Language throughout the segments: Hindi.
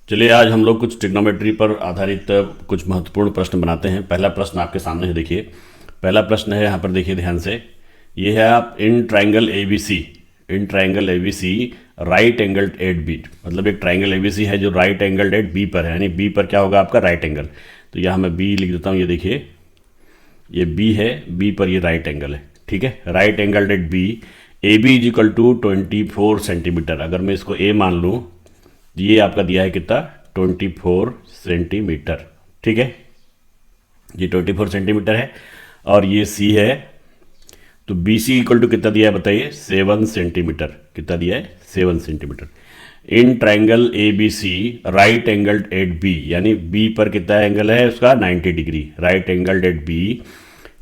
चलिए आज हम लोग कुछ ट्रिग्नोमेट्री पर आधारित कुछ महत्वपूर्ण प्रश्न बनाते हैं। पहला प्रश्न आपके सामने है, देखिए। पहला प्रश्न है, यहाँ पर देखिए ध्यान से। ये है आप in triangle A B C right angled at B, मतलब एक ट्राइंगल ए बी सी है जो राइट एंगल्ड एट बी पर है, यानी बी पर क्या होगा आपका राइट एंगल। तो यहाँ मैं बी लिख देता हूँ, ये देखिए ये बी है, बी पर ये राइट एंगल है, ठीक है। Right angled at B, A B is equal to 24 centimetre. अगर मैं इसको ए मान लूँ, ये आपका दिया है कितना, 24 सेंटीमीटर, ठीक है। ये 24 सेंटीमीटर है और ये सी है। तो बी सी इक्वल टू कितना दिया है बताइए, 7 सेंटीमीटर। कितना दिया है, 7 centimetre. In triangle A B C right angled at B, यानी बी पर कितना एंगल है उसका, 90 degree. Right angled at B,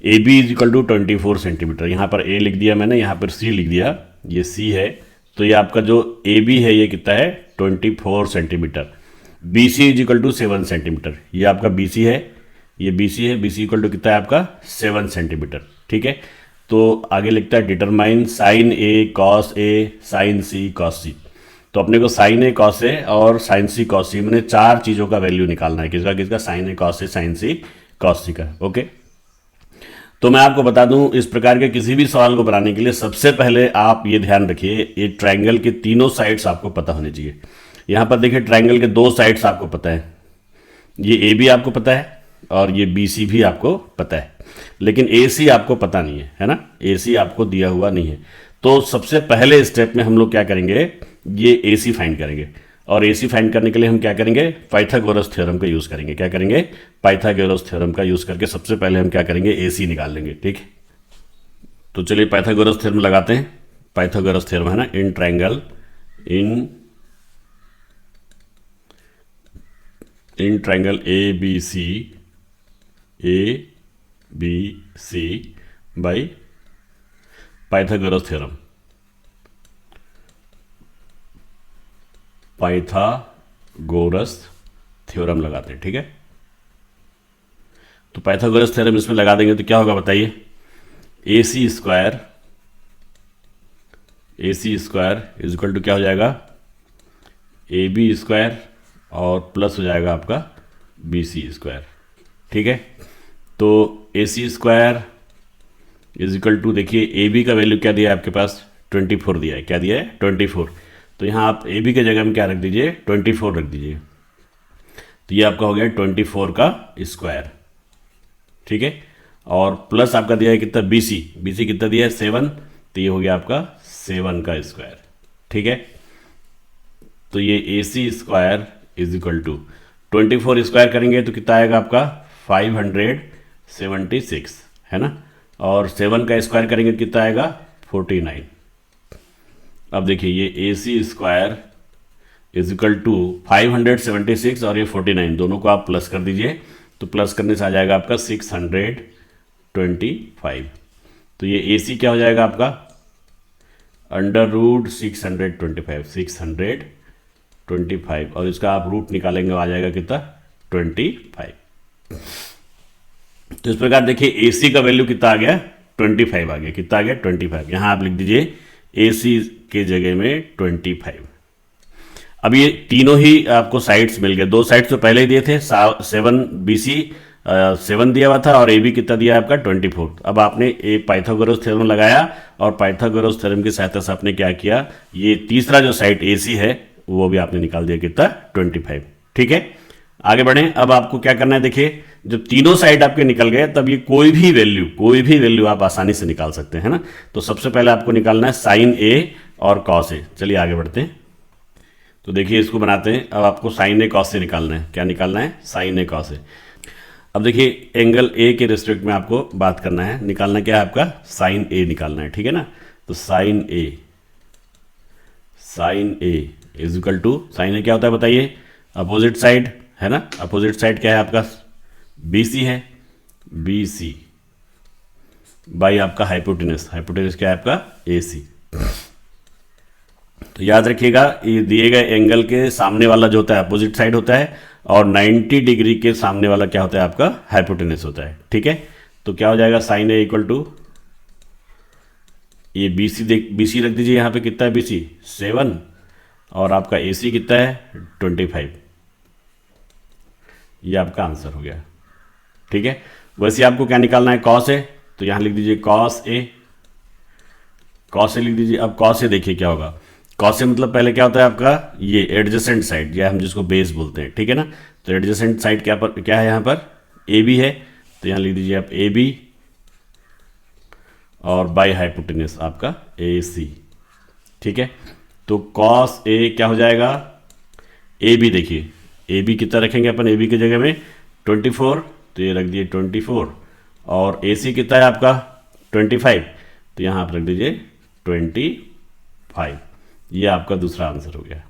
A B is equal to 24 centimetre. यहाँ पर ए लिख दिया मैंने, यहाँ पर सी लिख दिया, ये सी है। तो ये आपका जो ए बी है ये कितना है, 24 centimetre. B C is equal to 7 centimetre. ये आपका बी सी है, ये बी सी है, बी सी इक्वल टू कितना है आपका, 7 सेंटीमीटर, ठीक है। तो आगे लिखता है determine sign A cos A sign C cos सी। तो अपने को साइन ए कॉस ए और साइन सी कॉस सी, मैंने चार चीज़ों का वैल्यू निकालना है। किसका किसका, sign A cos A sign C cos सी का, ओके। तो मैं आपको बता दूं, इस प्रकार के किसी भी सवाल को बनाने के लिए सबसे पहले आप ये ध्यान रखिए, ये ट्रायंगल के तीनों साइड्स आपको पता होने चाहिए। यहाँ पर देखिए ट्रायंगल के दो साइड्स आपको पता है, ये ए बी आपको पता है और ये बी सी भी आपको पता है, लेकिन ए सी आपको पता नहीं है ना, ए सी आपको दिया हुआ नहीं है। तो सबसे पहले स्टेप में हम लोग क्या करेंगे, ये ए सी फाइंड करेंगे। और ए सी फाइंड करने के लिए हम क्या करेंगे, पाइथागोरस थ्योरम का यूज़ करेंगे। क्या करेंगे, पाइथागोरस थ्योरम का यूज़ करके सबसे पहले हम क्या करेंगे, ए सी निकाल लेंगे, ठीक है। तो चलिए पाइथागोरस थ्योरम लगाते हैं। पाइथागोरस थ्योरम है ना, in triangle in triangle A B C by Pythagoras theorem. Pythagoras theorem लगाते हैं, ठीक है। तो पाइथागोरस थ्योरम इसमें लगा देंगे तो क्या होगा बताइए, ए C square is equal to क्या हो जाएगा, ए बी स्क्वायर और प्लस हो जाएगा आपका बी सी स्क्वायर, ठीक है। तो ए C square is equal to, देखिए ए बी का वैल्यू क्या दिया है आपके पास, 24 दिया है। क्या दिया है, 24। तो यहाँ आप ए बी के जगह में क्या रख दीजिए, 24 रख दीजिए। तो ये आपका हो गया 24 का स्क्वायर, ठीक है। और प्लस आपका दिया है कितना, बी सी कितना दिया है, 7। तो ये हो गया आपका 7 का स्क्वायर, ठीक है। तो ये A C square is equal to 24 square करेंगे तो कितना आएगा आपका, 576 है ना। और 7 का स्क्वायर करेंगे कितना आएगा, 49। अब देखिए ये A C square is equal to 576 और ये 49, दोनों को आप प्लस कर दीजिए। तो प्लस करने से आ जाएगा आपका 625। तो ये ए सी क्या हो जाएगा आपका, अंडर रूट 625 और इसका आप रूट निकालेंगे आ जाएगा कितना, 25। तो इस प्रकार देखिए ए सी का वैल्यू कितना आ गया, 25 आ गया। कितना आ गया, 25। यहाँ आप लिख दीजिए ए सी के जगह में 25। अब ये तीनों ही आपको साइड्स मिल गए, दो साइड्स तो पहले ही दिए थे, 7 बी सी 7 दिया हुआ था और ए बी कितना दिया आपका, 24। अब आपने एक पाइथागोरस थ्योरम लगाया और पाइथागोरस थ्योरम की सहायता से आपने क्या किया, ये तीसरा जो साइड ए सी है वो भी आपने निकाल दिया, कितना, 25, ठीक है। आगे बढ़ें, अब आपको क्या करना है, देखिए जब तीनों साइड आपके निकल गए तब ये कोई भी वैल्यू आप आसानी से निकाल सकते हैं ना। तो सबसे पहले आपको निकालना है साइन ए और कॉस ए। चलिए आगे बढ़ते हैं। तो देखिए इसको बनाते हैं। अब आपको साइन ए कॉस से निकालना है। क्या निकालना है, साइन ए कॉस ए। अब देखिए एंगल ए के रिस्पेक्ट में आपको बात करना है, निकालना क्या है आपका, साइन ए निकालना है, ठीक है ना। तो sine A is equal to, sine A क्या होता है बताइए, अपोजिट साइड है ना। अपोजिट साइड क्या है आपका, बी सी है, बी सी बाई आपका हाइपोटेनस क्या है आपका, ए सी। तो याद रखिएगा ये दिए गए एंगल के सामने वाला जो होता है अपोजिट साइड होता है और 90 डिग्री के सामने वाला क्या होता है आपका, हाइपोटेनस होता है, ठीक है। तो क्या हो जाएगा, साइन ए इक्वल टू, ये बी सी रख दीजिए यहाँ पे, कितना है बी सी, 7 और आपका ए सी कितना है, 25। ये आपका आंसर हो गया। ठीक है, वैसे आपको क्या निकालना है, कॉस ए, तो यहां लिख दीजिए कॉस ए, कॉस ए लिख दीजिए। अब कॉस ए देखिए क्या होगा, कॉस ए मतलब पहले क्या होता है आपका, ये एडजेसेंट साइड, या हम जिसको बेस बोलते हैं, ठीक है ना। तो एडजेसेंट साइड क्या है यहाँ पर, ए बी है, तो यहाँ लिख दीजिए आप ए बी, और बाई हाइपोटेनस आपका ए सी। ठीक है, तो कॉस ए क्या हो जाएगा, ए बी, देखिए ए बी कितना रखेंगे अपन, ए बी की जगह में 24, तो ये रख दिए 24, और ए सी कितना है आपका 25, तो यहाँ आप रख दीजिए 25। ये आपका दूसरा आंसर हो गया।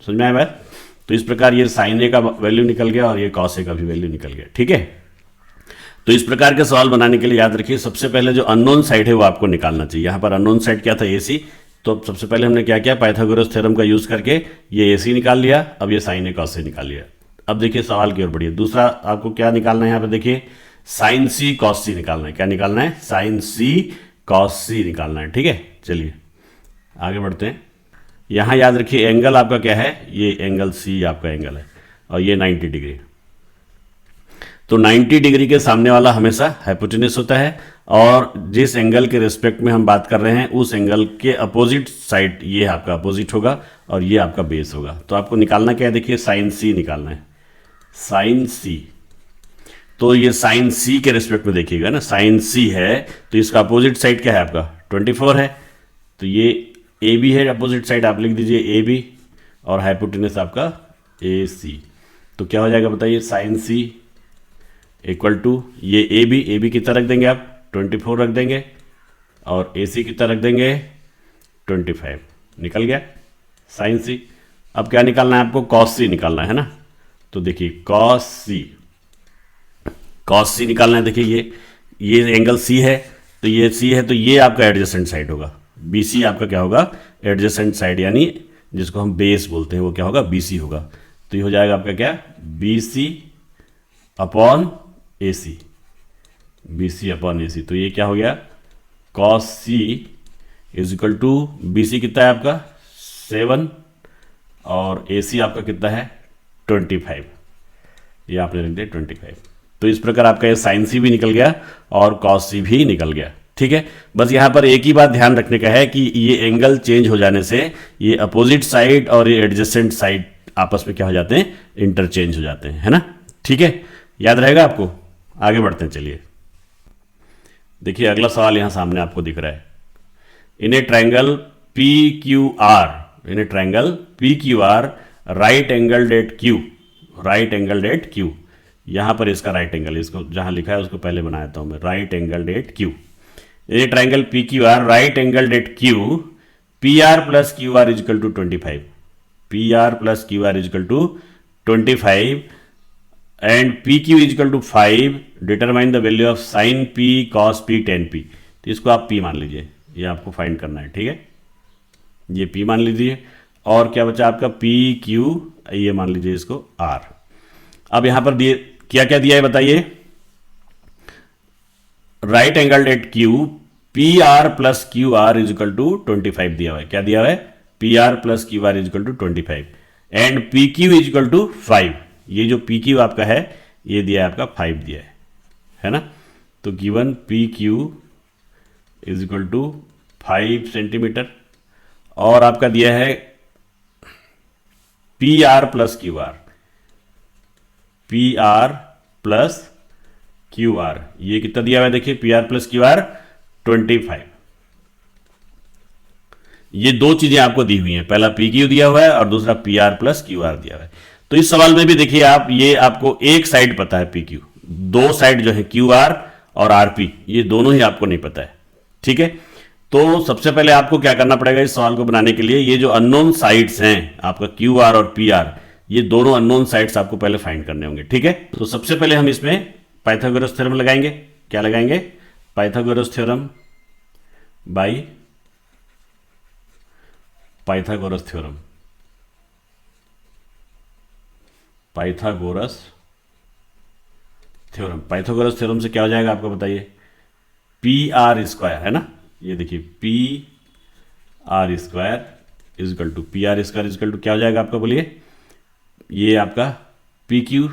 समझ में आया बात। तो इस प्रकार ये साइन ए का वैल्यू निकल गया और ये कॉस ए का भी वैल्यू निकल गया। ठीक है, तो इस प्रकार के सवाल बनाने के लिए याद रखिए, सबसे पहले जो अननोन साइड है वो आपको निकालना चाहिए। यहाँ पर अननोन साइड क्या था, ए सी, तो सबसे पहले हमने क्या किया, पाइथागोरस थ्योरम का यूज करके ये ए सी निकाल लिया, अब ये साइन ए कॉस ए निकाल लिया। अब देखिए सवाल की ओर बढ़िए, दूसरा आपको क्या निकालना है, यहाँ पे देखिए साइन सी कॉस सी निकालना है। क्या निकालना है, साइन सी कॉस सी निकालना है। ठीक है, चलिए आगे बढ़ते हैं। यहाँ याद रखिए एंगल आपका क्या है, ये एंगल सी आपका एंगल है, और ये 90 डिग्री। तो 90 डिग्री के सामने वाला हमेशा हाइपोटेनस होता है, और जिस एंगल के रिस्पेक्ट में हम बात कर रहे हैं उस एंगल के अपोजिट साइड ये आपका अपोजिट होगा, और ये आपका बेस होगा। तो आपको निकालना क्या है, देखिए साइन सी निकालना है, साइन सी। तो ये साइन सी के रिस्पेक्ट में देखिएगा ना, साइन सी है तो इसका अपोजिट साइड क्या है आपका 24 है, तो ये ए बी है, अपोजिट साइड आप लिख दीजिए ए बी, और हाइपोटेनस आपका ए सी। तो क्या हो जाएगा बताइए, साइन सी इक्वल टू ये ए बी कितना रख देंगे आप 24 रख देंगे, और ए सी कितना रख देंगे 25। निकल गया साइन सी। अब क्या निकालना है आपको, कॉस सी निकालना है ना। तो देखिए कॉस सी निकालना है। देखिए ये एंगल सी है, तो ये सी है, तो ये आपका एडजेसेंट साइड होगा, बी सी आपका क्या होगा एडजेसेंट साइड, यानी जिसको हम बेस बोलते हैं वो क्या होगा, बी सी होगा। तो ये हो जाएगा आपका क्या, B C upon A C, B C upon A C. तो ये क्या हो गया, cos C is equal to B C कितना है आपका 7, और ए सी आपका कितना है 25, ये आपने रख दिया 25। तो इस प्रकार आपका ये साइन सी भी निकल गया और कॉस सी भी निकल गया। ठीक है, बस यहाँ पर एक ही बात ध्यान रखने का है कि ये एंगल चेंज हो जाने से ये अपोजिट साइड और ये एडजेसेंट साइड आपस में क्या हो जाते हैं, इंटरचेंज हो जाते हैं, है ना। ठीक है, याद रहेगा आपको। आगे बढ़ते हैं, चलिए देखिए अगला सवाल यहाँ सामने आपको दिख रहा है। In a triangle P Q R, in a triangle P Q R right angle at Q, यहाँ पर इसका राइट एंगल, इसको जहाँ लिखा है उसको पहले बना देता हूँ मैं, right angle at Q. In a triangle P Q R right angle at Q, P R plus Q R equal to 25, P R plus Q R equal to 25 and P Q equal to 5, determine the value of sine P cos P tan P. तो इसको आप पी मान लीजिए, ये आपको फाइंड करना है। ठीक है, ये पी मान लीजिए, और क्या बचा आपका पी क्यू, ये मान लीजिए इसको आर। अब यहां पर दिए क्या क्या दिया है बताइए, right angle at Q P R plus Q R equal to 25 दिया हुआ है। क्या दिया हुआ है, P R plus Q R equal to 25 and P Q equal to 5। ये जो पी क्यू आपका है ये दिया है आपका 5 दिया है ना। तो given P Q is equal to 5 centimetre, और आपका दिया है P R plus Q R, P R plus Q R, ये कितना दिया हुआ है देखिए, P R plus Q R 25। ये दो चीजें आपको दी हुई हैं, पहला पी क्यू दिया हुआ है और दूसरा P R plus Q R दिया हुआ है। तो इस सवाल में भी देखिए आप, ये आपको एक साइड पता है पी क्यू, दो साइड जो है क्यू आर और आर पी, ये दोनों ही आपको नहीं पता है। ठीक है, तो सबसे पहले आपको क्या करना पड़ेगा इस सवाल को बनाने के लिए, ये जो अननोन साइड्स हैं आपका क्यू आर और पी आर, ये दोनों अननोन साइड्स आपको पहले फाइंड करने होंगे। ठीक है, तो सबसे पहले हम इसमें पाइथागोरस थ्योरम लगाएंगे। क्या लगाएंगे, Pythagoras theorem by Pythagoras theorem, Pythagoras theorem. Pythagoras theorem से क्या हो जाएगा आपको बताइए, पी आर स्क्वायर है ना, ये देखिए P R square equal to क्या हो जाएगा आपका बोलिए, ये आपका पी क्यू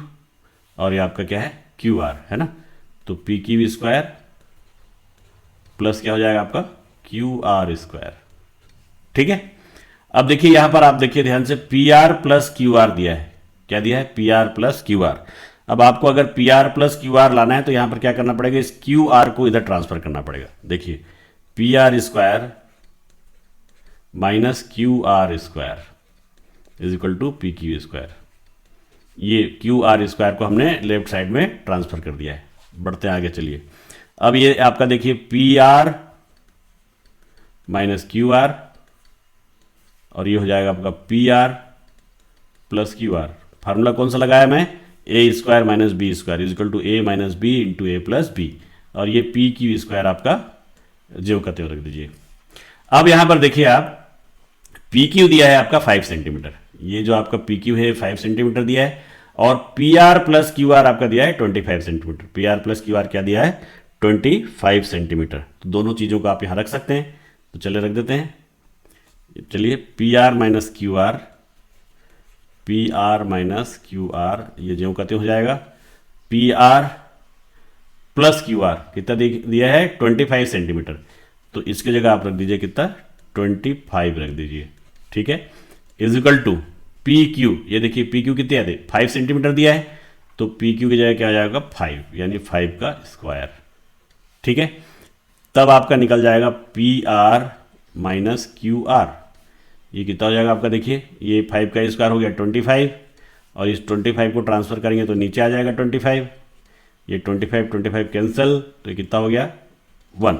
और ये आपका क्या है क्यू आर है ना। तो पी क्यू स्क्वायर प्लस क्या हो जाएगा आपका क्यू आर स्क्वायर। ठीक है, अब देखिए यहां पर आप देखिए ध्यान से P R plus Q R दिया है। क्या दिया है? P R plus Q R. अब आपको अगर P R plus Q are लाना है तो यहां पर क्या करना पड़ेगा, इस क्यू आर को इधर ट्रांसफर करना पड़ेगा। देखिए P R square minus Q R square is equal to P Q square. ये क्यू आर स्क्वायर को हमने लेफ्ट साइड में ट्रांसफर कर दिया है। बढ़ते हैं आगे, चलिए। अब ये आपका देखिए P R minus Q R और ये हो जाएगा आपका P R plus Q R. Formula कौन सा लगाया मैं? A square minus B square is equal to A minus B into A plus B. और ये पी क्यू स्क्वायर आपका जो का त्यों रख दीजिए। अब यहां पर देखिए आप पी क्यू दिया है आपका 5 सेंटीमीटर। ये जो आपका पी क्यू है 5 सेंटीमीटर दिया है और P R plus Q R आपका दिया है 25 centimetre. P R plus Q are क्या दिया है? 25 सेंटीमीटर। तो दोनों चीज़ों को आप यहां रख सकते हैं, तो चलिए रख देते हैं। चलिए P R minus Q R, P R minus Q R ये ज्यों का त्यों हो जाएगा। P R plus Q R कितना दिया है? 25 सेंटीमीटर। तो इसकी जगह आप रख दीजिए कितना? 25 रख दीजिए। ठीक है, is equal to P Q. ये देखिए पी क्यू कितने आते? 5 सेंटीमीटर दिया है, तो पी क्यू की जगह क्या आ जाएगा? 5, यानी 5 का स्क्वायर। ठीक है, तब आपका निकल जाएगा P R minus Q R. ये कितना हो जाएगा आपका? देखिए ये 5 का स्क्वायर हो गया 25 और इस 25 को ट्रांसफर करेंगे तो नीचे आ जाएगा 25। ये 25 कैंसिल, तो ये कितना हो गया? 1।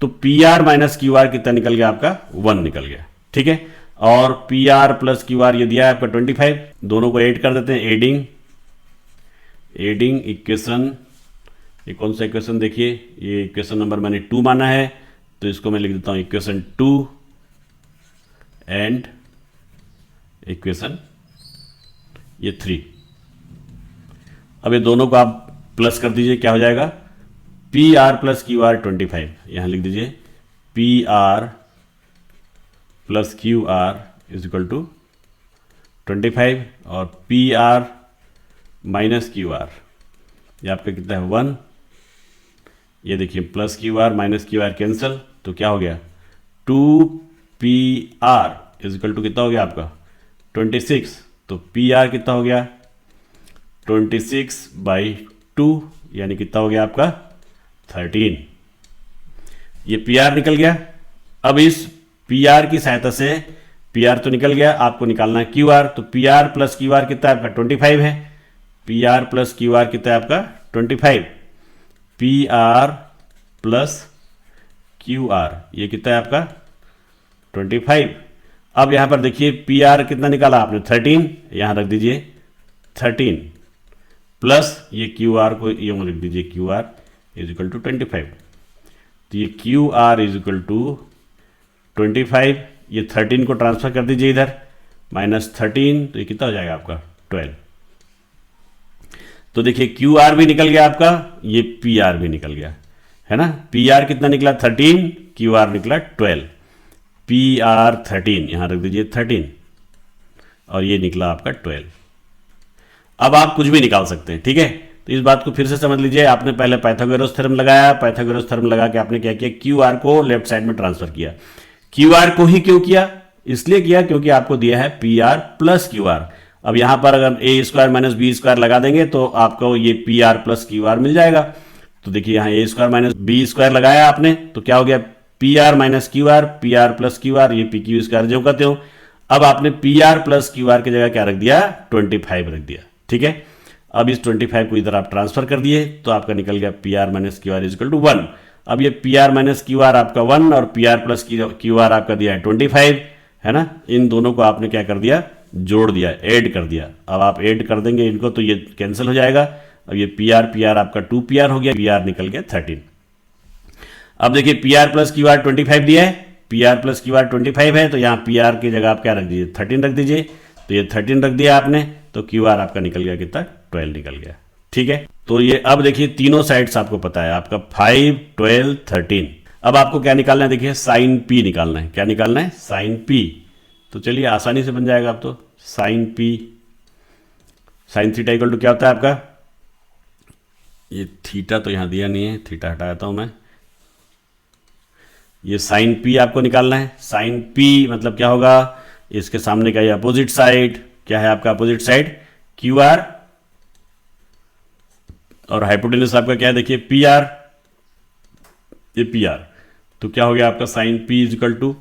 तो P R minus Q R कितना निकल गया आपका? 1 निकल गया। ठीक है, और P R plus Q R ये दिया है आपका 25। दोनों को ऐड कर देते हैं। एडिंग इक्वेशन, ये कौन सा इक्वेशन? देखिए ये इक्वेशन नंबर मैंने 2 माना है, तो इसको मैं लिख देता हूं इक्वेशन 2 एंड इक्वेशन ये 3। अब ये दोनों को आप प्लस कर दीजिए, क्या हो जाएगा? P R plus Q R 25, यहां लिख दीजिए P R plus Q R is equal to 25 और P R minus Q R ये आपका कितना है? 1। ये देखिए plus Q R minus Q R cancel, तो क्या हो गया? 2 P R is equal to कितना हो गया आपका? 26। तो पी आर कितना हो गया? 26/2, यानी कितना हो गया आपका? 13। ये पी आर निकल गया। अब इस पी आर की सहायता से, पी आर तो निकल गया, आपको निकालना है क्यू आर। तो P R plus Q R कितना है आपका? 25 है। P R plus Q R कितना है आपका? 25। P R plus Q R ये कितना है आपका? 25। अब यहां पर देखिए पी आर कितना निकाला आपने? 13, यहां रख दीजिए 13 प्लस ये क्यू आर को यूं लिख दीजिए Q R is equal to 25। तो ये Q R is equal to 25, ये 13 को ट्रांसफर कर दीजिए इधर, -13, तो ये कितना हो जाएगा आपका? 12। तो देखिए क्यू आर भी निकल गया आपका, ये पी आर भी निकल गया, है ना। पी आर कितना निकला? 13, क्यू आर निकला 12। पी आर 13, यहां रख दीजिए 13 और ये निकला आपका 12। अब आप कुछ भी निकाल सकते हैं, ठीक है। तो इस बात को फिर से समझ लीजिए। आपने पहले पाइथागोरस थ्योरम लगाया, पाइथागोरस थ्योरम लगा के आपने क्या किया? क्यू आर को लेफ्ट साइड में ट्रांसफर किया। क्यू आर को ही क्यों किया? इसलिए किया क्योंकि आपको दिया है P R plus Q R. अब यहां पर अगर A square minus B square लगा देंगे तो आपको ये P R plus Q R मिल जाएगा। तो देखिए यहां A square minus B square लगाया आपने, तो क्या हो गया? P R minus Q R, P R plus Q R, ये पी क्यू स्क्वायर जो कहते हो। अब आपने P R plus Q R की जगह क्या रख दिया? 25 रख दिया, ठीक है। अब इस 25 को इधर आप ट्रांसफर कर दिए तो आपका निकल गया P R minus Q R equal to 1। अब ये P R minus Q R आपका 1 और P R plus Q R आपका दिया है 25, है ना। इन दोनों को आपने क्या कर दिया? जोड़ दिया, ऐड कर दिया। अब आप ऐड कर देंगे इनको तो ये कैंसिल हो जाएगा। अब ये पी आर आपका 2 पी आर हो गया, पी आर निकल गया 13। अब देखिए P R plus Q R 25 दिया है, P R plus Q R 25 है, तो यहाँ पी आर की जगह आप क्या रख दीजिए? 13 रख दीजिए। तो ये 13 रख दिया आपने, तो क्यू आर आपका निकल गया कितना? 12 निकल गया, ठीक है। तो ये अब देखिए तीनों साइड्स आपको पता है, आपका 5, 12, 13। अब आपको क्या निकालना है? देखिए साइन पी निकालना है। क्या निकालना है? Sine P. तो चलिए आसानी से बन जाएगा अब तो। Sine P, sine theta equal to क्या होता है आपका, ये थीटा तो यहाँ दिया नहीं है, थीटा हटा देता हूँ मैं, ये साइन पी आपको निकालना है। साइन पी मतलब क्या होगा, इसके सामने का ये अपोजिट साइड, क्या है आपका अपोजिट साइड, क्यू आर, और हाइपोटेनस आपका क्या है देखिए पी आर, ये पी आर, तो क्या हो गया आपका sine P is equal to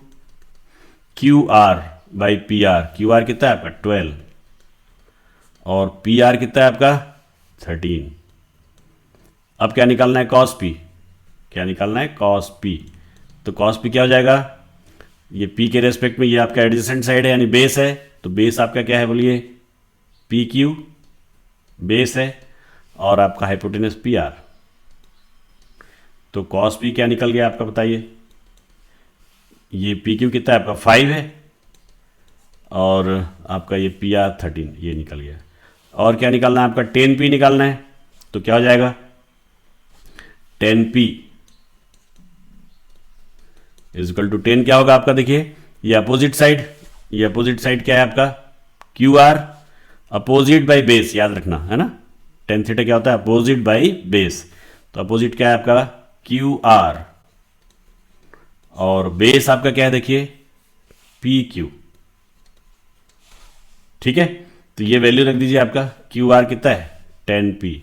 Q R by P R. Q R कितना है आपका 12 और पी आर कितना है आपका 13। अब क्या निकालना है कॉस पी, क्या निकालना है कॉस पी, तो कॉस पी क्या हो जाएगा, ये पी के रेस्पेक्ट में ये आपका एडजेसेंट साइड है यानी बेस है, तो बेस आपका क्या है बोलिए पी क्यू बेस है, और आपका हाइपोटेनस पी आर, तो कॉस पी क्या निकल गया आपका बताइए, ये पी क्यू कितना है आपका 5 है और आपका ये पी आर 13 ये निकल गया। और क्या निकालना है आपका 10 पी निकालना है, तो क्या हो जाएगा 10 पी इज इक्वल टू 10 क्या होगा आपका देखिए, ये अपोजिट साइड, ये अपोजिट साइड क्या है आपका Q R, opposite by base याद रखना है ना, टेन थीटा क्या होता है अपोजिट बाई बेस, तो अपोजिट क्या है आपका क्यू आर, और बेस आपका क्या है देखिए पी क्यू, ठीक है। तो ये वैल्यू रख दीजिए आपका क्यू आर कितना है 10 पी,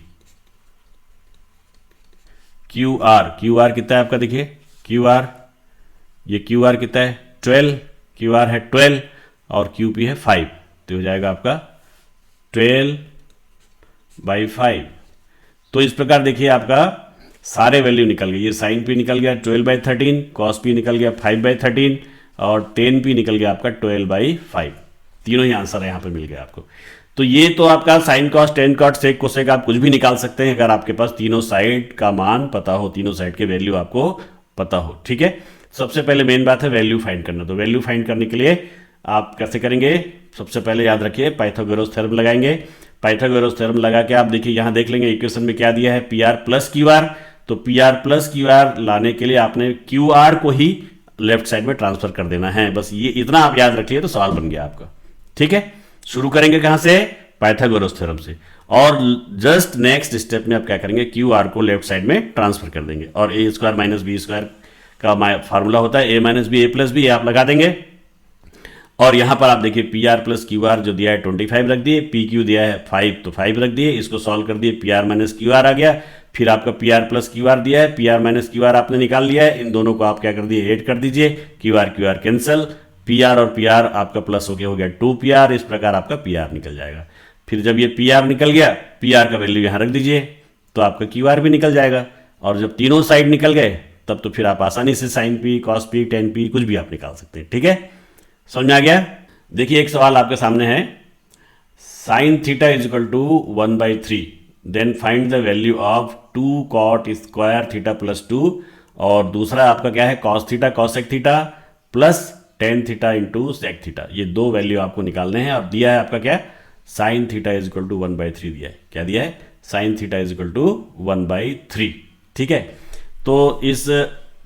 क्यू आर कितना है आपका देखिए क्यू आर, ये क्यू आर कितना है 12, क्यू आर है 12 और क्यू पी है 5, तो हो जाएगा आपका 12/5। तो इस प्रकार देखिए आपका सारे वैल्यू निकल गए, ये साइन पी निकल गया 12/13, कॉस पी निकल गया 5/13 और 10 पी निकल गया आपका 12/5, तीनों ही आंसर यहाँ पे मिल गया आपको। तो ये तो आपका sine cos tan cot sec cosec आप कुछ भी निकाल सकते हैं अगर आपके पास तीनों साइड का मान पता हो, तीनों साइड के वैल्यू आपको पता हो, ठीक है। सबसे पहले मेन बात है वैल्यू फाइंड करना, तो वैल्यू फाइंड करने के लिए आप कैसे करेंगे, सबसे पहले याद रखिए पाइथागोरस थ्योरम लगाएंगे। पाइथागोरस थ्योरम लगा के आप देखिए यहाँ देख लेंगे इक्वेशन में क्या दिया है P R plus Q R, तो P R plus Q R लाने के लिए आपने क्यू आर को ही लेफ्ट साइड में ट्रांसफर कर देना है, बस ये इतना आप याद रखिए तो सवाल बन गया आपका, ठीक है। शुरू करेंगे कहां से, पाइथागोरस थ्योरम से, और जस्ट नेक्स्ट स्टेप में आप क्या करेंगे क्यू आर को लेफ्ट साइड में ट्रांसफर कर देंगे, और ए स्क्वायर माइनस बी स्क्वायर का फार्मूला होता है ए माइनस बी ए प्लस बी, आप लगा देंगे। और यहां पर आप देखिए P R plus Q are जो दिया है 25 रख दिए, पी क्यू दिया है 5 तो 5 रख दिए, इसको सॉल्व कर दिए P R minus Q R आ गया, फिर आपका P R plus Q R दिया है, P R minus Q R आपने निकाल लिया है, इन दोनों को आप क्या कर दिए ऐड कर दीजिए, Q R cancel, P R और पी आर आपका प्लस हो गया 2 पी आर, इस प्रकार आपका पी आर निकल जाएगा। फिर जब ये पी आर निकल गया, पी आर का वैल्यू यहां रख दीजिए तो आपका क्यू आर भी निकल जाएगा, और जब तीनों साइड निकल गए तब तो फिर आप आसानी से sine P cos P tan P कुछ भी आप निकाल सकते हैं, ठीक है। समझ में आ गया। देखिए एक सवाल आपके सामने है, sine theta is equal to 1/3 then find the value of 2 cot square theta plus 2, और दूसरा आपका क्या है cos theta cosec theta plus tan theta into sec theta, ये दो वैल्यू आपको निकालने हैं, और दिया है आपका क्या sine theta is equal to 1/3 दिया है, क्या दिया है sine theta is equal to 1/3, ठीक है। तो इस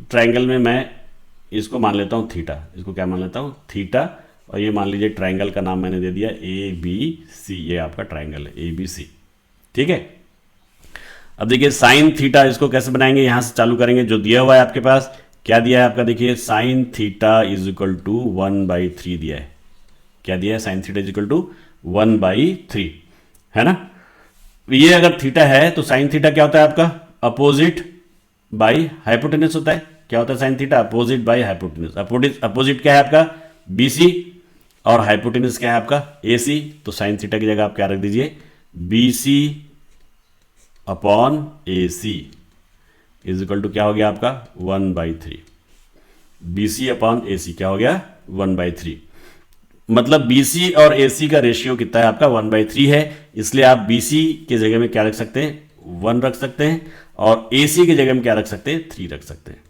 ट्रायंगल में मैं इसको मान लेता हूँ थीटा, इसको क्या मान लेता हूँ थीटा, और ये मान लीजिए ट्रायंगल का नाम मैंने दे दिया ए बी सी, ये आपका ट्रायंगल है ए बी सी, ठीक है। अब देखिए साइन थीटा इसको कैसे बनाएंगे, यहां से चालू करेंगे, जो दिया हुआ है आपके पास क्या दिया है आपका देखिए sine theta is equal to 1/3 दिया है, क्या दिया है sine theta is equal to 1/3 है ना। ये अगर थीटा है तो साइन थीटा क्या होता है आपका अपोजिट बाई हाइपोटेनस होता है, क्या होता है sine theta opposite by hypotenuse, opposite क्या है आपका बीसी और हाइपोटेनस क्या है आपका एसी, तो साइन थीटा की जगह आप क्या रख दीजिए BC upon AC is equal to क्या हो गया आपका 1/3, बीसी अपॉन एसी क्या हो गया 1/3, मतलब बीसी और एसी का रेशियो कितना है आपका 1/3 है, इसलिए आप बीसी की जगह में क्या रख सकते हैं 1 रख सकते हैं, और एसी की जगह में क्या रख सकते हैं 3 रख सकते हैं।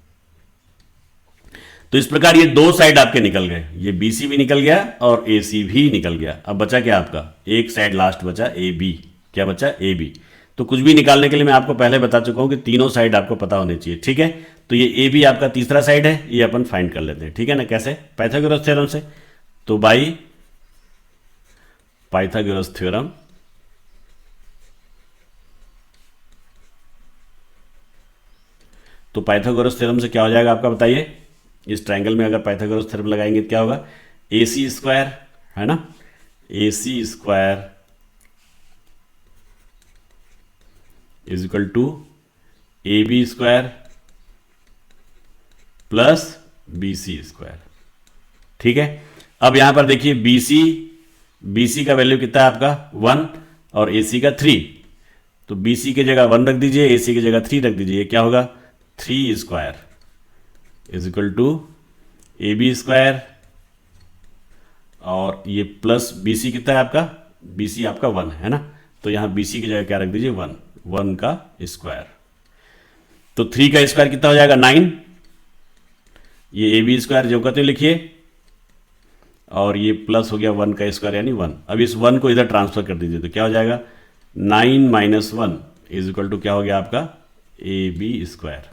तो इस प्रकार ये दो साइड आपके निकल गए, ये बीसी भी निकल गया और एसी भी निकल गया। अब बचा क्या आपका एक साइड लास्ट बचा ए बी, क्या बचा ए बी। तो कुछ भी निकालने के लिए मैं आपको पहले बता चुका हूं कि तीनों साइड आपको पता होने चाहिए, ठीक है। तो ये ए बी आपका तीसरा साइड है, ये अपन फाइंड कर लेते हैं, ठीक है ना, कैसे पाइथागोरस थ्योरम से। तो बाई पाइथागोरस थ्योरम तो पाइथागोरस थ्योरम से क्या हो जाएगा आपका बताइए, इस ट्रायंगल में अगर पाइथागोरस थ्योरम लगाएंगे तो क्या होगा, ए सी स्क्वायर है ना, A C square is equal to A B square plus B C square. ठीक है, अब यहां पर देखिए बी सी का वैल्यू कितना है आपका 1 और ए सी का 3, तो बी सी की जगह 1 रख दीजिए, ए सी की जगह 3 रख दीजिए, क्या होगा 3 square is equal to A B square और ये प्लस बी सी कितना है आपका, बी सी आपका 1 है ना, तो यहां बी सी की जगह क्या रख दीजिए 1 का स्क्वायर, तो 3 का स्क्वायर कितना हो जाएगा 9, ये ए बी स्क्वायर जो कहते लिखिए और ये प्लस हो गया 1 का स्क्वायर यानी 1। अब इस 1 को इधर ट्रांसफर कर दीजिए तो क्या हो जाएगा 9 माइनस 1 इज इक्वल टू क्या हो गया आपका ए बी स्क्वायर,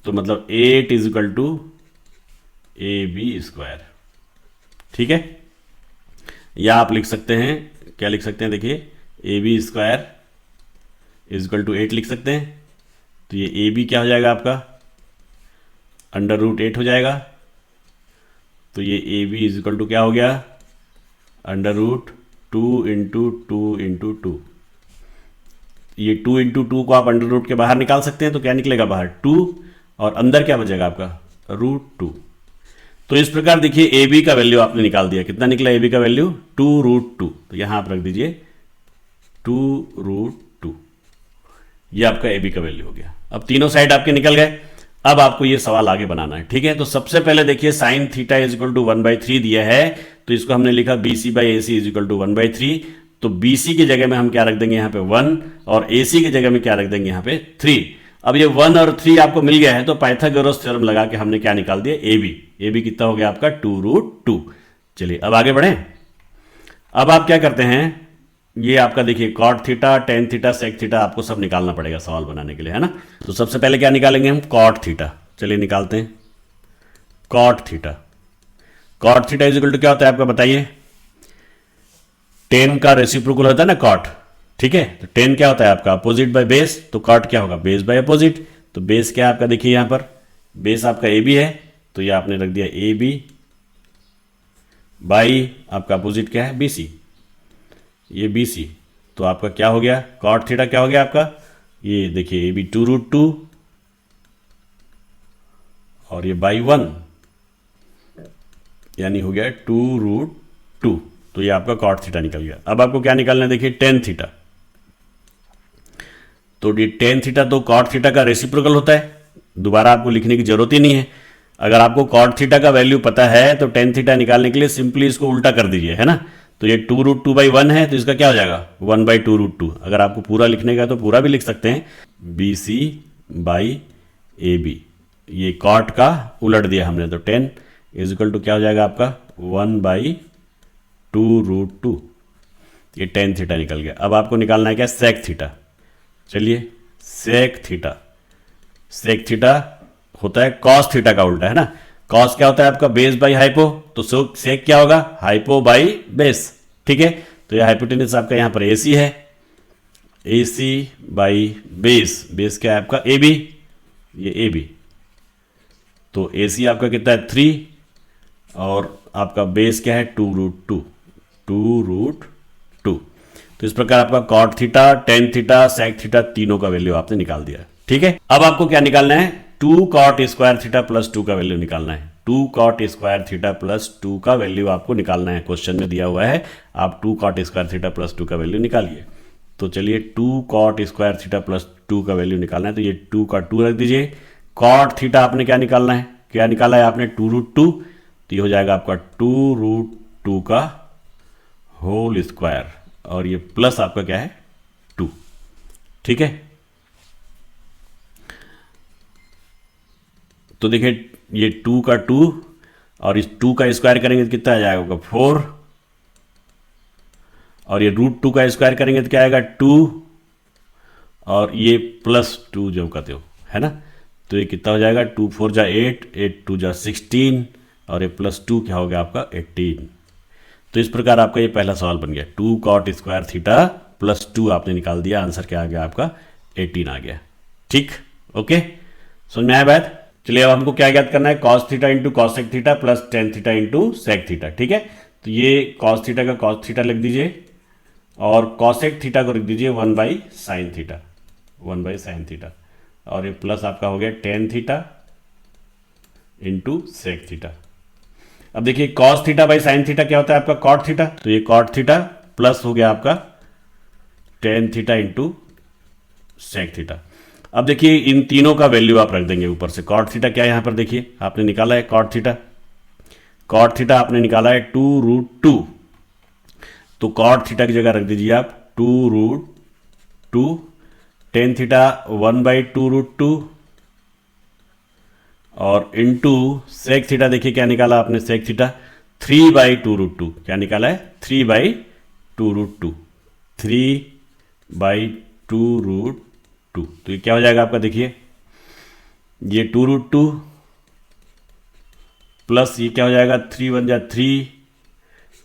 तो मतलब 8 is equal to A B square. ठीक है, या आप लिख सकते हैं, क्या लिख सकते हैं देखिए, A B square is equal to 8 लिख सकते हैं, तो ये ए बी क्या हो जाएगा आपका अंडर रूट 8 हो जाएगा, तो ये A B is equal to क्या हो गया अंडर रूट 2 इंटू 2 इंटू 2, ये 2 इंटू 2 को आप अंडर रूट के बाहर निकाल सकते हैं, तो क्या निकलेगा बाहर 2 और अंदर क्या बचेगा आपका रूट 2। तो इस प्रकार देखिए ए बी का वैल्यू आपने निकाल दिया, कितना निकला ए बी का वैल्यू 2 रूट 2, तो यहां आप रख दीजिए 2 रूट 2, ये आपका ए बी का वैल्यू हो गया। अब तीनों साइड आपके निकल गए, अब आपको ये सवाल आगे बनाना है। ठीक है, तो सबसे पहले देखिए sine theta is equal to 1/3 दिया है, तो इसको हमने लिखा B C by A C is equal to 1/3, तो बी सी की जगह में हम क्या रख देंगे यहाँ पे 1 और ए सी की जगह में क्या रख देंगे यहाँ पे 3। अब ये 1 और 3 आपको मिल गया है, तो पाइथागोरस थ्योरम लगा के हमने क्या निकाल दिया ए बी कितना हो गया आपका 2 रूट 2। चलिए अब आगे बढ़े, अब आप क्या करते हैं, ये आपका देखिए cot theta, tan theta, sec theta आपको सब निकालना पड़ेगा सवाल बनाने के लिए, है ना। तो सबसे पहले क्या निकालेंगे हम कॉट थीटा, चलिए निकालते हैं cot theta. Cot theta is equal to क्या होता है आपका बताइए, टेन का रेसिप्रोकल होता है ना कॉट, ठीक है, तो टेन क्या होता है आपका अपोजिट बाय बेस, तो कॉट क्या होगा बेस बाय अपोजिट, तो बेस क्या है आपका देखिए यहां पर बेस आपका ए बी है, तो ये आपने रख दिया ए बी बाई आपका अपोजिट क्या है बी सी, ये बी सी, तो आपका क्या हो गया कॉट थीटा क्या हो गया आपका, ये देखिए ए बी 2 रूट 2 और ये बाई 1 यानी हो गया 2 रूट 2, तो ये आपका कॉट थीटा निकल गया। अब आपको क्या निकालना है देखिए टेन थीटा, तो ये टेन थीटा तो कॉट थीटा का रेसिप्रोकल होता है, दोबारा आपको लिखने की जरूरत ही नहीं है। अगर आपको कॉट थीटा का वैल्यू पता है तो टेन थीटा निकालने के लिए सिंपली इसको उल्टा कर दीजिए, है ना, तो ये 2 रूट 2 बाई 1 है, तो इसका क्या हो जाएगा 1 बाई 2 रूट 2। अगर आपको पूरा लिखने का तो पूरा भी लिख सकते हैं, B C by A B, ये कॉट का उलट दिया हमने, तो 10 इज इक्वल टू क्या हो जाएगा आपका 1 बाई 2 रूट 2, ये टेन थीटा निकल गया। अब आपको निकालना है क्या सेक थीटा, चलिए सेक थीटा, सेक थीटा होता है कॉस थीटा का उल्टा, है ना, कॉस क्या होता है आपका बेस बाई हाइपो, तो सेक क्या होगा हाइपो बाई बेस, ठीक है, तो ये हाइपोटेनस आपका यहां पर ए सी है, ए सी बाई बेस, बेस क्या है आपका ए बी, ये ए बी, तो ए सी आपका कितना है 3 और आपका बेस क्या है 2 रूट 2, 2 रूट 2। तो इस प्रकार आपका cot theta, tan theta, sec theta तीनों का वैल्यू आपने निकाल दिया, ठीक है। अब आपको क्या निकालना है 2 कॉट स्क्वायर थीटा प्लस 2 का वैल्यू निकालना है, 2 कॉट स्क्वायर थीटा प्लस 2 का वैल्यू आपको निकालना है, क्वेश्चन में दिया हुआ है, आप 2 कॉट स्क्वायर थीटा प्लस 2 का वैल्यू निकालिए। तो चलिए 2 कॉट स्क्वायर थीटा प्लस 2 का वैल्यू निकालना है, तो ये 2 का 2 रख दीजिए, कॉट थीटा आपने क्या निकालना है, क्या निकाला है आपने 2 रूट 2, तो ये हो जाएगा आपका 2 रूट 2 का होल स्क्वायर और ये प्लस आपका क्या है 2, ठीक है। तो देखिए ये 2 का 2 और इस 2 का स्क्वायर करेंगे तो कितना आ जाएगा 4 और ये रूट 2 का स्क्वायर करेंगे तो क्या आएगा 2 और ये प्लस 2 जो कहते हो, है ना, तो ये कितना हो जाएगा 2 4 जा 8, 8 2 जा 16 और ये प्लस 2 क्या हो गया आपका 18। तो इस प्रकार आपका ये पहला सवाल बन गया, 2 कॉट स्क्वायर थीटा प्लस 2 आपने निकाल दिया, आंसर क्या आ गया आपका 18 आ गया, ठीक, ओके, समझ में आया बात? चलिए अब हमको क्या ज्ञात करना है, cos theta into cosec theta plus tan theta into sec theta. ठीक है, तो ये कॉस थीटा का कॉस थीटा लिख दीजिए और कॉसेक थीटा को लिख दीजिए 1/sin थीटा, 1/sin थीटा, और ये प्लस आपका हो गया tan theta into sec theta. अब देखिए cos theta by sine theta क्या होता है आपका कॉट थीटा, तो ये कॉट थीटा प्लस हो गया आपका tan theta into sec theta. अब देखिए इन तीनों का वैल्यू आप रख देंगे ऊपर से। कॉट थीटा क्या है यहाँ पर देखिए आपने निकाला है कॉट थीटा, कॉट थीटा आपने निकाला है 2√2, तो कॉट थीटा की जगह रख दीजिए आप 2√2, टेन थीटा 1/2√2 और इंटू सेक थीटा देखिए क्या निकाला आपने सेक थीटा 3/2√2, क्या निकाला है 3/2√2, 3/2√2। तो ये क्या हो जाएगा आपका देखिए ये 2√2 प्लस ये क्या हो जाएगा 3 1 जा 3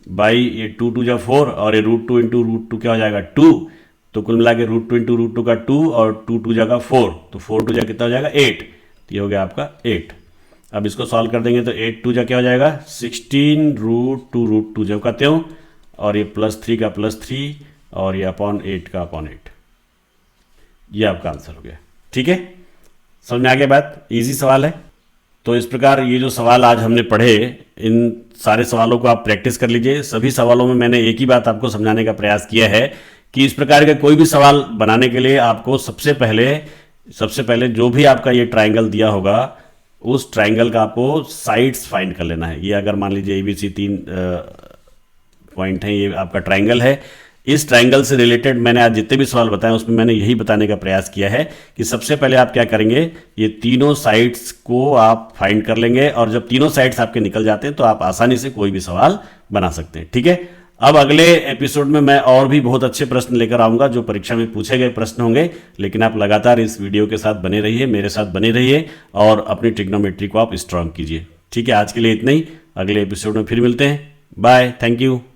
बाई ये 2 2 जा 4 और ये √2 इंटू √2 क्या हो जाएगा 2, तो कुल मिला के √2 इंटू √2 का 2 और 2 2 जगह 4, तो 4 2 जा कितना हो जाएगा 8, तो ये हो गया आपका 8। अब इसको सॉल्व कर देंगे तो 8 2 जा क्या हो जाएगा 16√2 जब कहते हो, और ये +3 का +3 और ये अपॉन 8 का अपॉन 8, ये आपका आंसर हो गया। ठीक है, समझ में आ गया बात? इजी सवाल है। तो इस प्रकार ये जो सवाल आज हमने पढ़े, इन सारे सवालों को आप प्रैक्टिस कर लीजिए। सभी सवालों में मैंने एक ही बात आपको समझाने का प्रयास किया है कि इस प्रकार का कोई भी सवाल बनाने के लिए आपको सबसे पहले जो भी आपका ये ट्राइंगल दिया होगा उस ट्राइंगल का आपको साइड्स फाइंड कर लेना है। ये अगर मान लीजिए ABC 3 पॉइंट हैं, ये आपका ट्राइंगल है। इस ट्राइंगल से रिलेटेड मैंने आज जितने भी सवाल बताए उसमें मैंने यही बताने का प्रयास किया है कि सबसे पहले आप क्या करेंगे, ये तीनों साइड्स को आप फाइंड कर लेंगे और जब तीनों साइड्स आपके निकल जाते हैं तो आप आसानी से कोई भी सवाल बना सकते हैं। ठीक है, अब अगले एपिसोड में मैं और भी बहुत अच्छे प्रश्न लेकर आऊंगा जो परीक्षा में पूछे गए प्रश्न होंगे, लेकिन आप लगातार इस वीडियो के साथ बने रहिए, मेरे साथ बने रहिए और अपनी ट्रिग्नोमेट्री को आप स्ट्रांग कीजिए। ठीक है, आज के लिए इतना ही, अगले एपिसोड में फिर मिलते हैं। Bye, thank you.